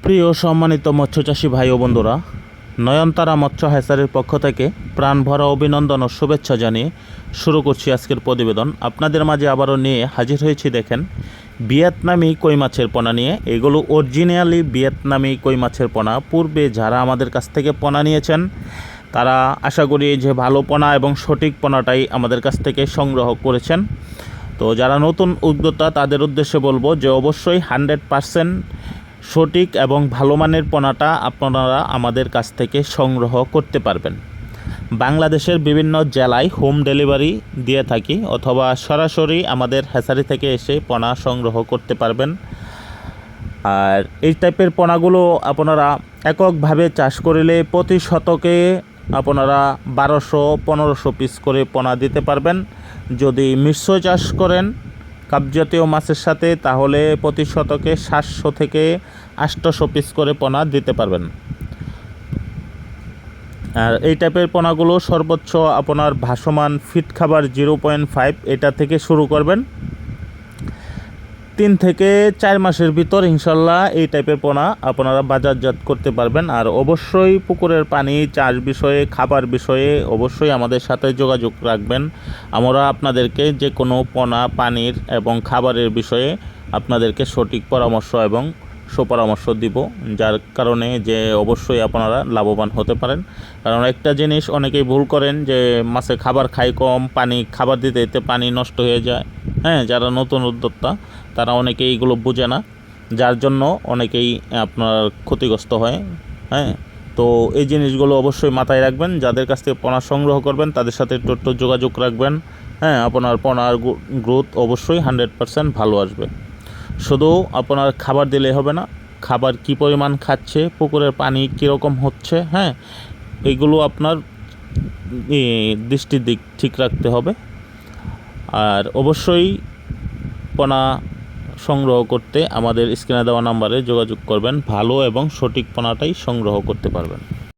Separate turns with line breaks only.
প্রিয় সম্মানিত মৎস্যচাষী ভাই ও বন্ধুরা, নয়নতারা মৎস্য হ্যাচারির পক্ষ থেকে প্রাণ ভরা অভিনন্দন ও শুভেচ্ছা জানিয়ে শুরু করছি আজকের প্রতিবেদন। আপনাদের মাঝে আবারও নিয়ে হাজির হয়েছি দেখেন ভিয়েতনামি কই মাছের পোনা নিয়ে। এগুলো অরিজিনালি ভিয়েতনামি কই মাছের পোনা। পূর্বে যারা আমাদের কাছ থেকে পোনা নিয়েছেন তারা আশা করি যে ভালো পোনা এবং সঠিক পোনাটাই আমাদের কাছ থেকে সংগ্রহ করেছেন। তো যারা নতুন উদ্যোক্তা তাদের উদ্দেশ্যে বলবো যে অবশ্যই 100% সঠিক এবং ভালো মানের পোনাটা আপনারা আমাদের কাছ থেকে সংগ্রহ করতে পারবেন। বাংলাদেশের বিভিন্ন জেলায় হোম ডেলিভারি দিয়ে থাকি, অথবা সরাসরি আমাদের হ্যাচারি থেকে এসে পোনা সংগ্রহ করতে পারবেন। আর এই টাইপের পোনাগুলো আপনারা এককভাবে চাষ করিলে প্রতি শতকে আপনারা 1200-1500 পিস করে পোনা দিতে পারবেন। যদি মিশ্র চাষ করেন কাপজাতীয় মাছের সাথে তাহলে প্রতি শতকে 700 থেকে 800 পিস করে পোনা দিতে পারবেন। আর এই টাইপের পোনাগুলো সর্বোচ্চ আপনার ভাসমান ফিট খাবার 0.5 এটা থেকে শুরু করবেন। 3 থেকে 4 মাসের ভিতর ইনশাল্লাহ এই টাইপের পোনা আপনারা বাজারজাত করতে পারবেন। আর অবশ্যই পুকুরের পানি চাষ বিষয়ে, খাবার বিষয়ে অবশ্যই আমাদের সাথে যোগাযোগ রাখবেন। আমরা আপনাদেরকে যে কোনো পোনা, পানির এবং খাবারের বিষয়ে আপনাদেরকে সঠিক পরামর্শ এবং সুপরামর্শ দিব, যার কারণে যে অবশ্যই আপনারা লাভবান হতে পারেন। কারণ একটা জিনিস অনেকেই ভুল করেন যে মাছে খাবার খায় কম, পানি খাবার দিতে দিতে পানি নষ্ট হয়ে যায়। যারা নতুন উদ্যোক্তা তারা অনেকেই এইগুলো বোঝে না, যার জন্য অনেকেই আপনার ক্ষতিগ্রস্ত হয়। তো এই জিনিসগুলো অবশ্যই মাথায় রাখবেন। যাদের কাছ থেকে পোনা সংগ্রহ করবেন তাদের সাথে একটু যোগাযোগ রাখবেন। আপনার পোনার গ্রোথ অবশ্যই 100% ভালো আসবে। শুধু আপনার খাবার দিলেই হবে না, খাবার কি পরিমাণ খাচ্ছে, পুকুরের পানি কীরকম হচ্ছে, এইগুলো আপনার দৃষ্টির দিক ঠিক রাখতে হবে। আর অবশ্যই পোনা সংগ্রহ করতে আমাদের স্ক্রিনে দেওয়া নাম্বারে যোগাযোগ করবেন। ভালো এবং সঠিক পোনাটাই সংগ্রহ করতে পারবেন।